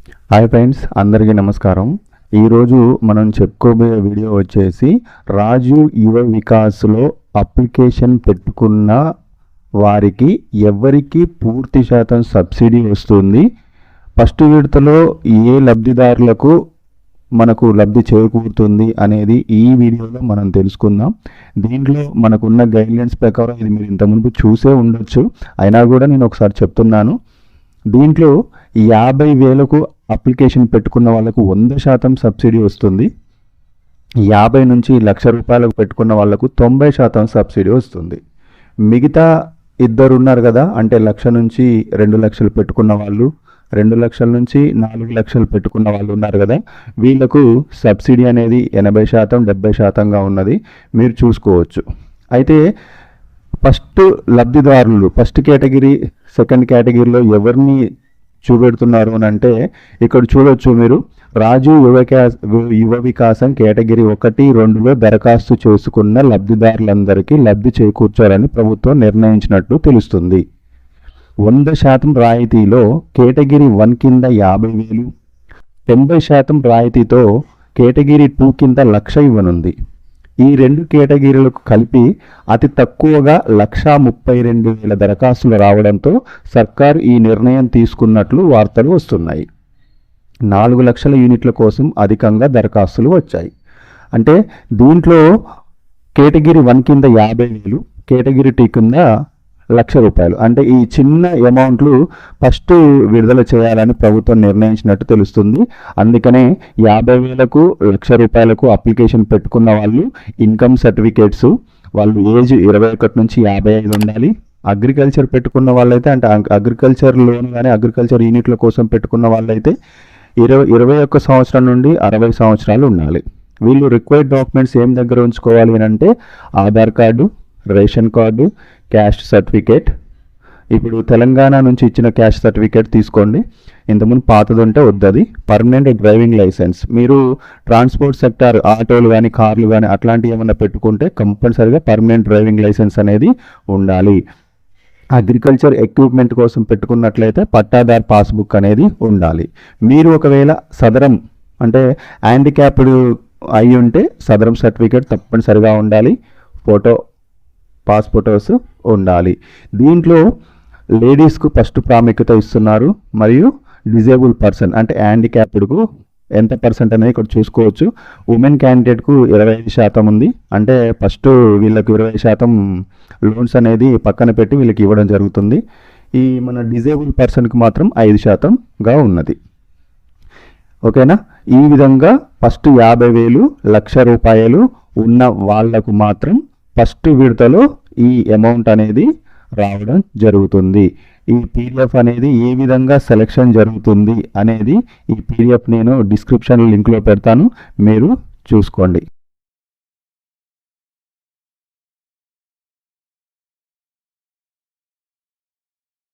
Hi friends, అందరికీ నమస్కారం. ఈరోజు మనం చెప్పుకోబోయే వీడియో వచ్చేసి రాజు యువ వికాస్లో అప్లికేషన్ పెట్టుకున్న వారికి ఎవరికి పూర్తి శాతం సబ్సిడీ వస్తుంది, ఫస్ట్ విడతలో ఏ లబ్ధిదారులకు మనకు లబ్ధి చేకూరుతుంది అనేది ఈ వీడియోలో మనం తెలుసుకుందాం. దీంట్లో మనకున్న గైడ్లైన్స్ ప్రకారం ఇది మీరు ఇంత మునుపు చూసే ఉండొచ్చు, అయినా కూడా నేను ఒకసారి చెప్తున్నాను. దీంట్లో 50,000కు అప్లికేషన్ పెట్టుకున్న వాళ్ళకు 100% సబ్సిడీ వస్తుంది. 50 నుంచి ₹1,00,000 పెట్టుకున్న వాళ్ళకు 90% సబ్సిడీ వస్తుంది. మిగతా ఇద్దరు ఉన్నారు కదా, అంటే 1,00,000 నుంచి 2,00,000 పెట్టుకున్న వాళ్ళు, 2,00,000 నుంచి 4,00,000 పెట్టుకున్న వాళ్ళు ఉన్నారు కదా, వీళ్ళకు సబ్సిడీ అనేది 80%, 70%గా ఉన్నది, మీరు చూసుకోవచ్చు. అయితే ఫస్ట్ లబ్ధిదారులు ఫస్ట్ కేటగిరీ, సెకండ్ కేటగిరీలో ఎవరిని చూపెడుతున్నారు అని అంటే ఇక్కడ చూడొచ్చు మీరు. రాజు యువ వికాసం కేటగిరీ 1, 2లో దరఖాస్తు చేసుకున్న లబ్ధిదారులందరికీ లబ్ధి చేకూర్చాలని ప్రభుత్వం నిర్ణయించినట్లు తెలుస్తుంది. 100% రాయితీలో కేటగిరీ 1 కింద 50,000, 90% రాయితీతో కేటగిరీ 2 కింద 1,00,000 ఇవ్వనుంది. ఈ రెండు కేటగిరీలకు కలిపి అతి తక్కువగా 1,32,000 దరఖాస్తులు రావడంతో సర్కారు ఈ నిర్ణయం తీసుకున్నట్లు వార్తలు వస్తున్నాయి. 4 లక్షల యూనిట్ల కోసం అధికంగా దరఖాస్తులు వచ్చాయి. అంటే దీంట్లో కేటగిరీ 1 కింద 50,000, కేటగిరీ 2 కింద ₹1,00,000. అంటే ఈ చిన్న అమౌంట్లు ఫస్ట్ విడుదల చేయాలని ప్రభుత్వం నిర్ణయించినట్టు తెలుస్తుంది. అందుకనే 50,000కు ₹1,00,000కు అప్లికేషన్ పెట్టుకున్న వాళ్ళు ఇన్కమ్ సర్టిఫికేట్స్, వాళ్ళు ఏజ్ 21 నుంచి 55 ఉండాలి. అగ్రికల్చర్ పెట్టుకున్న వాళ్ళైతే, అంటే అగ్రికల్చర్ లోన్ కానీ అగ్రికల్చర్ యూనిట్ల కోసం పెట్టుకున్న వాళ్ళైతే 21 సంవత్సరం నుండి 60 సంవత్సరాలు ఉండాలి. వీళ్ళు రిక్వైర్డ్ డాక్యుమెంట్స్ ఏం దగ్గర ఉంచుకోవాలి అని అంటే Aadhaar card, ration card, caste certificate. ఇప్పుడు తెలంగాణ నుంచి ఇచ్చిన క్యాస్ట్ సర్టిఫికేట్ తీసుకోండి, ఇంతకుముందు పాతది ఉంటే వద్దది. పర్మనెంట్ డ్రైవింగ్ లైసెన్స్, మీరు ట్రాన్స్పోర్ట్ సెక్టార్ ఆటోలు కానీ కార్లు కానీ అట్లాంటివి ఏమైనా పెట్టుకుంటే కంపల్సరీగా పర్మనెంట్ డ్రైవింగ్ లైసెన్స్ అనేది ఉండాలి. అగ్రికల్చర్ ఎక్విప్మెంట్ కోసం పెట్టుకున్నట్లయితే పట్టాదార్ పాస్బుక్ అనేది ఉండాలి. మీరు ఒకవేళ సదరం అంటే హ్యాండిక్యాప్డ్ అయి ఉంటే సదరం సర్టిఫికేట్ తప్పనిసరిగా ఉండాలి. పాస్ ఫొటోస్ ఉండాలి. దీంట్లో లేడీస్కు ఫస్ట్ ప్రాముఖ్యత ఇస్తున్నారు, మరియు డిజేబుల్ పర్సన్ అంటే హ్యాండిక్యాప్డ్కు ఎంత పర్సెంట్ అనేది ఇక్కడ చూసుకోవచ్చు. ఉమెన్ క్యాండిడేట్కు 25% ఉంది, అంటే ఫస్ట్ వీళ్ళకు 20% లోన్స్ అనేది పక్కన పెట్టి వీళ్ళకి ఇవ్వడం జరుగుతుంది. ఈ మన డిజేబుల్ పర్సన్కి మాత్రం 5%గా ఉన్నది. ఓకేనా? ఈ విధంగా ఫస్ట్ 50,000, ₹1,00,000 ఉన్న వాళ్లకు మాత్రం ఫస్ట్ విడతలో ఈ అమౌంట్ అనేది రావడం జరుగుతుంది. ఈ పీడిఎఫ్ అనేది ఏ విధంగా సెలెక్షన్ జరుగుతుంది అనేది ఈ పీడిఎఫ్ నేను డిస్క్రిప్షన్ లింక్లో పెడతాను, మీరు చూసుకోండి.